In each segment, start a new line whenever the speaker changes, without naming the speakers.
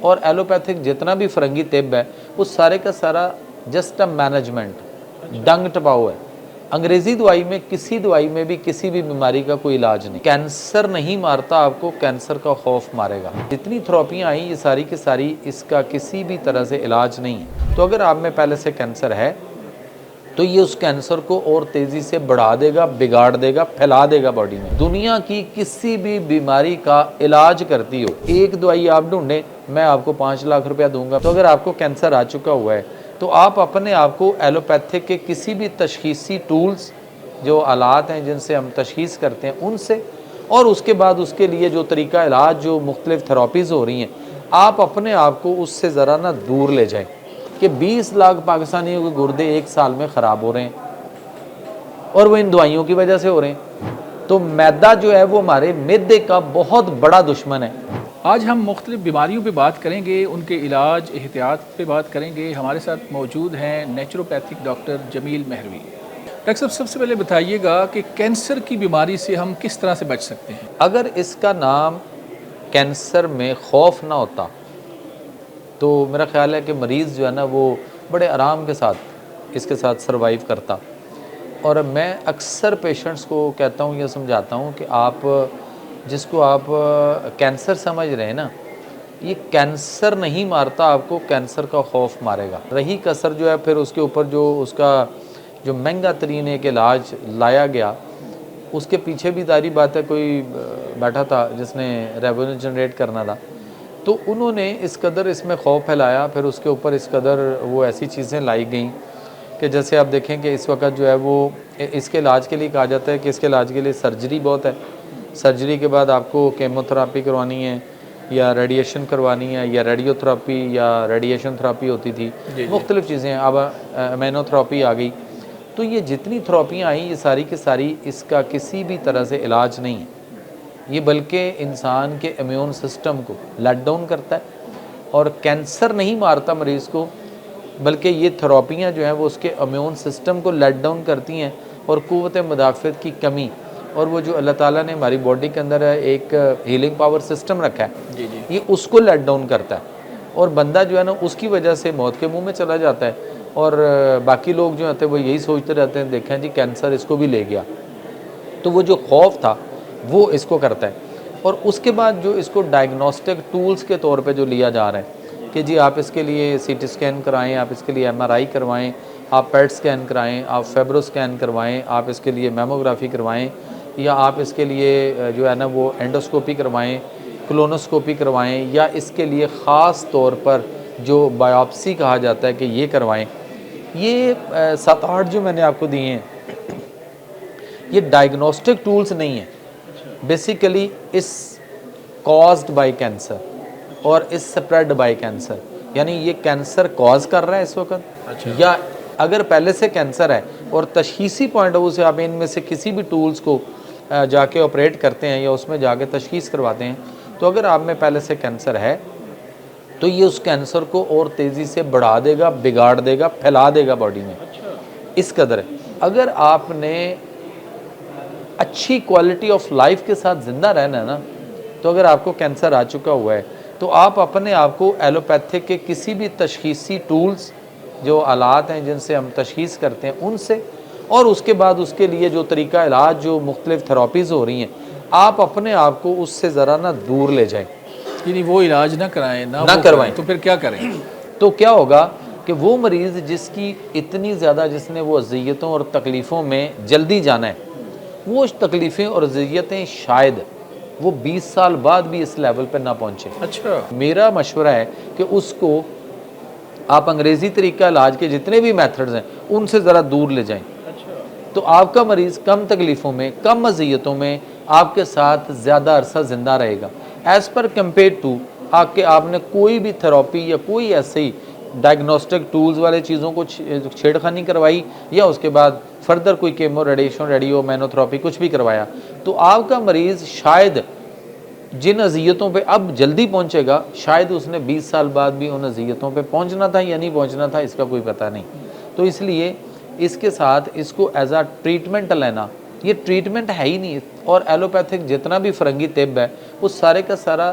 اور ایلوپیتھک جتنا بھی فرنگی طب ہے وہ سارے کا سارا جسٹ اے مینجمنٹ، ڈنگ ٹپاؤ ہے۔ انگریزی دوائی میں کسی دوائی میں بھی کسی بھی بیماری کا کوئی علاج نہیں۔ کینسر نہیں مارتا آپ کو، کینسر کا خوف مارے گا۔ جتنی تھراپیاں آئیں یہ ساری کی ساری اس کا کسی بھی طرح سے علاج نہیں ہے۔ تو اگر آپ میں پہلے سے کینسر ہے تو یہ اس کینسر کو اور تیزی سے بڑھا دے گا، بگاڑ دے گا، پھیلا دے گا باڈی میں۔ دنیا کی کسی بھی بیماری کا علاج کرتی ہو ایک دوائی آپ ڈھونڈیں، میں آپ کو 5 لاکھ روپیہ دوں گا۔ تو اگر آپ کو کینسر آ چکا ہوا ہے تو آپ اپنے آپ کو ایلوپیتھک کے کسی بھی تشخیصی ٹولز، جو آلات ہیں جن سے ہم تشخیص کرتے ہیں ان سے، اور اس کے بعد اس کے لیے جو طریقہ علاج جو مختلف تھراپیز ہو رہی ہیں، آپ اپنے آپ کو اس سے ذرا نہ دور لے جائیں کہ 20 لاکھ پاکستانیوں کے گردے ایک سال میں خراب ہو رہے ہیں اور وہ ان دوائیوں کی وجہ سے ہو رہے ہیں۔ تو میدا جو ہے وہ ہمارے معدے کا بہت بڑا دشمن ہے۔
آج ہم مختلف بیماریوں پہ بات کریں گے، ان کے علاج، احتیاط پہ بات کریں گے۔ ہمارے ساتھ موجود ہیں نیچروپیتھک ڈاکٹر جمیل مہروی۔ ڈاکٹر صاحب سب سے پہلے بتائیے گا کہ کینسر کی بیماری سے ہم کس طرح سے بچ سکتے ہیں؟
اگر اس کا نام کینسر میں خوف نہ ہوتا تو میرا خیال ہے کہ مریض جو ہے نا وہ بڑے آرام کے ساتھ اس کے ساتھ سروائیو کرتا۔ اور میں اکثر پیشنٹس کو کہتا ہوں، یہ سمجھاتا ہوں کہ آپ جس کو آپ کینسر سمجھ رہے ہیں نا، یہ کینسر نہیں مارتا آپ کو، کینسر کا خوف مارے گا۔ رہی کسر جو ہے پھر اس کے اوپر جو اس کا جو مہنگا ترین ایک علاج لایا گیا، اس کے پیچھے بھی ظاہری بات ہے کوئی بیٹھا تھا جس نے ریونیو جنریٹ کرنا تھا، تو انہوں نے اس قدر اس میں خوف پھیلایا، پھر اس کے اوپر اس قدر وہ ایسی چیزیں لائی گئیں کہ جیسے آپ دیکھیں کہ اس وقت جو ہے وہ اس کے علاج کے لیے کہا جاتا ہے کہ اس کے علاج کے لیے سرجری بہت ہے، سرجری کے بعد آپ کو کیمو تھراپی کروانی ہے یا ریڈیشن کروانی ہے یا ریڈیو تھراپی یا ریڈیشن تھراپی ہوتی تھی، مختلف چیزیں، اب امینو تھراپی آ گئی۔ تو یہ جتنی تھراپیاں آئیں یہ ساری کی ساری اس کا کسی بھی طرح سے علاج نہیں ہے، یہ بلکہ انسان کے امیون سسٹم کو لیٹ ڈاؤن کرتا ہے اور کینسر نہیں مارتا مریض کو، بلکہ یہ تھراپیاں جو ہیں وہ اس کے امیون سسٹم کو لیٹ ڈاؤن کرتی ہیں اور قوت مدافعت کی کمی، اور وہ جو اللہ تعالیٰ نے ہماری باڈی کے اندر ایک ہیلنگ پاور سسٹم رکھا ہے، یہ اس کو لیٹ ڈاؤن کرتا ہے اور بندہ جو ہے نا اس کی وجہ سے موت کے منہ میں چلا جاتا ہے۔ اور باقی لوگ جو ہوتے ہیں وہ یہی سوچتے رہتے ہیں دیکھیں جی کینسر اس کو بھی لے گیا، تو وہ جو خوف تھا وہ اس کو کرتا ہے۔ اور اس کے بعد جو اس کو ڈائگنوسٹک ٹولز کے طور پہ جو لیا جا رہا ہے کہ جی آپ اس کے لیے سی ٹی اسکین کرائیں، آپ اس کے لیے ایم آر آئی کروائیں، آپ پیٹ اسکین کرائیں، آپ فیبرو اسکین کروائیں، آپ اس کے لیے میموگرافی کروائیں، یا آپ اس کے لیے جو ہے نا وہ اینڈوسکوپی کروائیں، کولونوسکوپی کروائیں، یا اس کے لیے خاص طور پر جو بایوپسی کہا جاتا ہے کہ یہ کروائیں۔ یہ 7-8 جو میں نے آپ کو دیے ہیں یہ ڈائگنوسٹک ٹولز نہیں ہیں، بیسیکلی اس کازڈ بائی کینسر اور اس سپریڈ بائی کینسر، یعنی یہ کینسر کاز کر رہا ہے اس وقت، یا اگر پہلے سے کینسر ہے اور تشخیصی پوائنٹ آف ویو سے آپ ان میں سے کسی بھی ٹولز کو جا کے آپریٹ کرتے ہیں یا اس میں جا کے تشخیص کرواتے ہیں، تو اگر آپ میں پہلے سے کینسر ہے تو یہ اس کینسر کو اور تیزی سے بڑھا دے گا، بگاڑ دے گا، پھیلا دے گا باڈی میں، اس قدر ہے۔ اگر آپ نے اچھی کوالٹی آف لائف کے ساتھ زندہ رہنا ہے نا، تو اگر آپ کو کینسر آ چکا ہوا ہے تو آپ اپنے آپ کو ایلوپیتھک کے کسی بھی تشخیصی ٹولز، جو آلات ہیں جن سے ہم تشخیص کرتے ہیں ان سے، اور اس کے بعد اس کے لیے جو طریقہ علاج جو مختلف تھراپیز ہو رہی ہیں، آپ اپنے آپ کو اس سے ذرا نہ دور لے جائیں،
یعنی وہ علاج نہ کرائیں،
نہ کروائیں۔
تو پھر کیا کریں؟
تو کیا ہوگا کہ وہ مریض جس کی اتنی زیادہ، جس نے وہ اذیتوں اور تکلیفوں میں جلدی جانا ہے، وہ تکلیفیں اور اذیتیں شاید وہ 20 سال بعد بھی اس لیول پہ نہ پہنچے۔
اچھا،
میرا مشورہ ہے کہ اس کو آپ انگریزی طریقہ علاج کے جتنے بھی میتھڈز ہیں ان سے ذرا دور لے جائیں، تو آپ کا مریض کم تکلیفوں میں، کم اذیتوں میں آپ کے ساتھ زیادہ عرصہ زندہ رہے گا، ایز پر کمپیئر ٹو آپ نے کوئی بھی تھراپی یا کوئی ایسی ڈائگنوسٹک ٹولز والے چیزوں کو چھیڑ خانی کروائی، یا اس کے بعد فردر کوئی کیمو ریڈیو مینو تھراپی کچھ بھی کروایا، تو آپ کا مریض شاید جن اذیتوں پہ اب جلدی پہنچے گا، شاید اس نے 20 سال بعد بھی ان اذیتوں پہ پہنچنا تھا یا نہیں پہنچنا تھا، اس کا کوئی پتہ نہیں۔ تو اس لیے اس کے ساتھ اس کو ایز اے ٹریٹمنٹ لینا، یہ ٹریٹمنٹ ہے ہی نہیں، اور ایلوپیتھک جتنا بھی فرنگی طب ہے وہ سارے کا سارا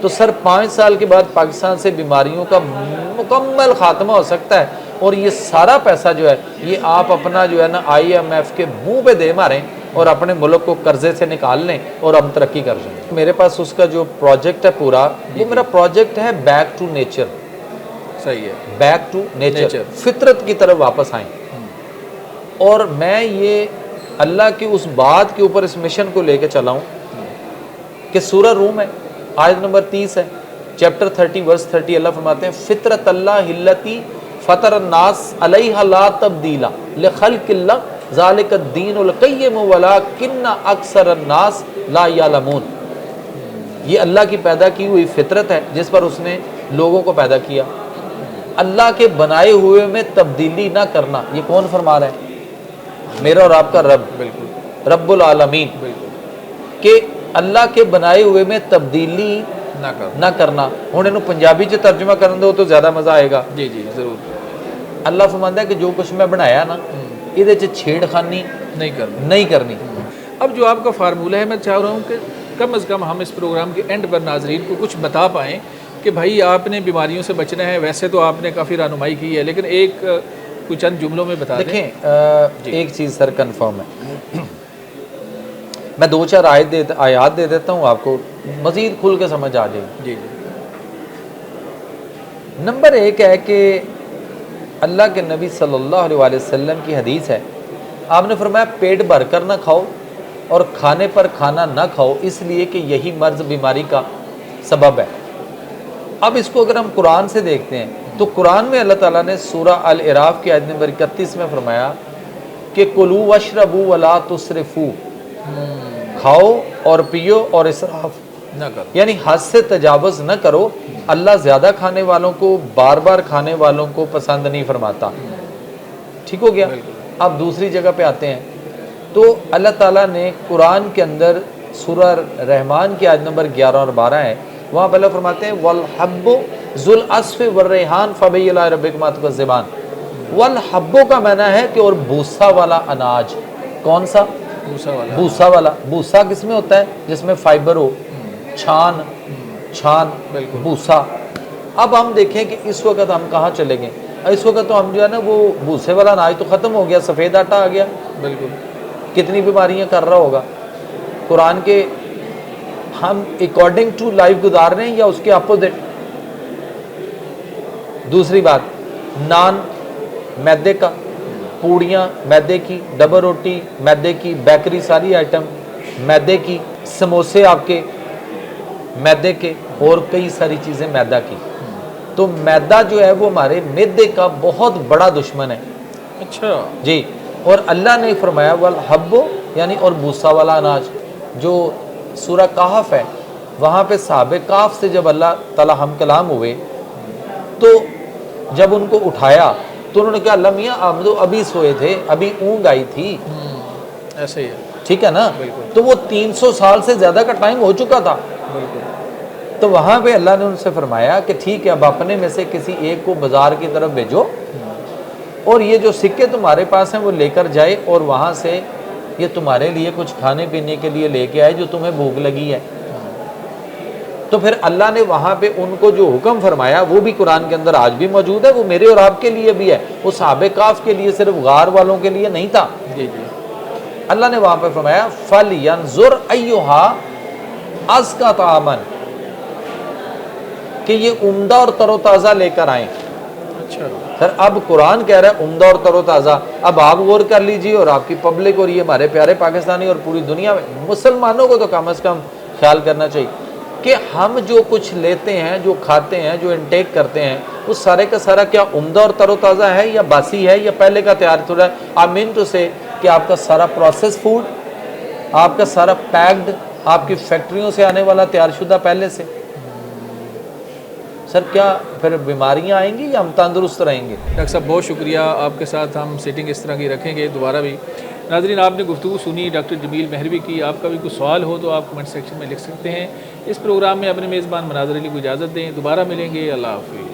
تو سر 5 سال کے بعد پاکستان سے بیماریوں کا مکمل خاتمہ ہو سکتا ہے، اور یہ سارا پیسہ جو ہے یہ آپ اپنا جو ہے نا IMF کے منہ پہ دے ماریں اور اپنے ملک کو قرضے سے نکال لیں اور ہم ترقی کر جائیں۔ میرے پاس اس کا جو پروجیکٹ ہے پورا، وہ میرا پروجیکٹ ہے بیک ٹو نیچر۔
صحیح ہے،
بیک ٹو نیچر، فطرت کی طرف واپس آئیں۔ اور میں یہ اللہ کی اس بات کے اوپر اس مشن کو لے کے چلا ہوں کہ سورہ روم ہے، آیت نمبر 30 ہے، چیپٹر 30 ورس 30، اللہ فرماتے ہیں فطرت اللہ التی فطر الناس علیہا لا تبدیل لخلق اللہ ذالک الدین القیم ولکن اکثر الناس لا یعلمون۔ یہ اللہ کی پیدا کی ہوئی فطرت ہے جس پر اس نے لوگوں کو پیدا کیا۔ اللہ کے بنائے ہوئے میں تبدیلی نہ کرنا، یہ کون فرما رہا ہے؟ میرا اور آپ کا رب،
بالکل
رب العالمین،
بالکل،
کہ اللہ کے بنائے ہوئے میں تبدیلی
نہ
نہ کرنا۔ ہن اینو پنجابی چ ترجمہ کرن دو تو زیادہ مزہ آئے گا۔
جی جی ضرور،
اللہ فرماتا ہے کہ جو کچھ میں بنایا نا یہ چھیڑ خانی نہیں کرنی۔
اب جو آپ کا فارمولہ ہے، میں چاہ رہا ہوں کہ کم از کم ہم اس پروگرام کے اینڈ پر ناظرین کو کچھ بتا پائیں کہ بھائی آپ نے بیماریوں سے بچنا ہے۔ ویسے تو آپ نے کافی رہنمائی کی ہے، لیکن ایک کچھ چند جملوں میں بتا دیں۔
دیکھیں ایک چیز سر کنفرم ہے، میں 2-4 آیات دے دیتا ہوں آپ کو، مزید کھل کے سمجھ آ جائے گی۔
جی
نمبر 1 ہے کہ اللہ کے نبی صلی اللہ علیہ وسلم کی حدیث ہے، آپ نے فرمایا پیٹ بھر کر نہ کھاؤ اور کھانے پر کھانا نہ کھاؤ، اس لیے کہ یہی مرض بیماری کا سبب ہے۔ اب اس کو اگر ہم قرآن سے دیکھتے ہیں تو قرآن میں اللہ تعالیٰ نے سورہ الاعراف کی آیت نمبر 31 میں فرمایا کہ کلوا واشربوا ولا تسرفوا، کھاؤ اور پیو اور اسراف
نہ کرو،
یعنی حد سے تجاوز نہ کرو۔ اللہ زیادہ کھانے والوں کو، بار بار کھانے والوں کو پسند نہیں فرماتا۔ ٹھیک ہو گیا؟ اب دوسری جگہ پہ آتے ہیں تو اللہ تعالیٰ نے قرآن کے اندر سورہ رحمان کی آیت نمبر 11 اور 12 ہے، وہاں پہ اللہ فرماتے ہیں والحب ذو العصف والریحان فبأي آلاء ربکما تکذبان۔ والحب کا معنی ہے کہ اور بھوسا والا اناج۔ کون سا؟ بھوسا والا۔ بھوسا کس میں ہوتا ہے؟ جس میں فائبر ہو، چھان، بھوسا۔ اب ہم دیکھیں کہ اس وقت ہم کہاں چلے گئے؟ اس وقت تو ہم جو ہے نا وہ بھوسے والا اناج تو ختم ہو گیا، سفید آٹا آ گیا،
بالکل
کتنی بیماریاں کر رہا ہوگا۔ قرآن کے ہم اکارڈنگ ٹو لائف گزار رہے ہیں یا اس کے اپوزٹ؟ دوسری بات، نان میدے کا، پوڑیاں میدے کی، ڈبل روٹی میدے کی، بیکری ساری آئٹم میدے کی، سموسے آپ کے میدے کے، اور کئی ساری چیزیں میدا کی۔ تو میدا جو ہے وہ ہمارے معدے کا بہت بڑا دشمن ہے۔
اچھا
جی، اور اللہ نے فرمایا والحب یعنی اور بھوسا والا اناج، جو سورہ کہف ہے وہاں پہ صحابہ کہف سے جب اللہ تعالیٰ ہم کلام ہوئے تو جب ان کو اٹھایا تو انہوں نے کہا اللہ میاں ہم تو ابھی سوئے تھے، ابھی اونگ آئی تھی۔
ایسے ہی ہے،
ٹھیک ہے نا؟
بالکل۔
تو وہ 300 سال سے زیادہ کا ٹائم ہو چکا تھا۔
بالکل،
تو وہاں پہ اللہ نے ان سے فرمایا کہ ٹھیک ہے اب اپنے میں سے کسی ایک کو بازار کی طرف بھیجو اور یہ جو سکے تمہارے پاس ہیں وہ لے کر جائے اور وہاں سے یہ تمہارے لیے کچھ کھانے پینے کے لیے لے کے آئے جو تمہیں بھوک لگی ہے۔ تو پھر اللہ نے وہاں پہ ان کو جو حکم فرمایا وہ بھی قرآن کے اندر آج بھی موجود ہے، وہ میرے اور آپ کے لیے بھی ہے، وہ صحابہ کہف کے لیے صرف غار والوں کے لیے نہیں تھا۔
جی جی،
اللہ نے وہاں پہ فرمایا فَلْيَنْظُرْ أَيُّهَا أَزْكَىٰ طَعَامًا، کہ یہ عمدہ اور تر و تازہ لے کر آئیں۔
اچھا،
سر اب قرآن کہہ رہا ہے عمدہ اور تر و تازہ، اب آپ غور کر لیجئے اور آپ کی پبلک اور یہ ہمارے پیارے پاکستانی اور پوری دنیا میں مسلمانوں کو تو کم از کم خیال کرنا چاہیے کہ ہم جو کچھ لیتے ہیں، جو کھاتے ہیں، جو انٹیک کرتے ہیں، وہ سارے کا سارا کیا عمدہ اور تر و تازہ ہے یا باسی ہے یا پہلے کا تیار تھوڑا ہے؟ آئی مین ٹو سے کہ آپ کا سارا پروسیس فوڈ، آپ کا سارا پیکڈ، آپ کی فیکٹریوں سے آنے والا تیار شدہ پہلے سے۔ سر کیا پھر بیماریاں آئیں گی یا ہم تندرست رہیں گے؟
ڈاکٹر صاحب بہت شکریہ، آپ کے ساتھ ہم سیٹنگ اس طرح کی رکھیں گے دوبارہ بھی۔ ناظرین آپ نے گفتگو سنی ڈاکٹر جمیل مہروی کی، آپ کا بھی کوئی سوال ہو تو آپ کمنٹ سیکشن میں لکھ سکتے ہیں۔ اس پروگرام میں اپنے میزبان مناظر علی کو اجازت دیں، دوبارہ ملیں گے، اللہ حافظ۔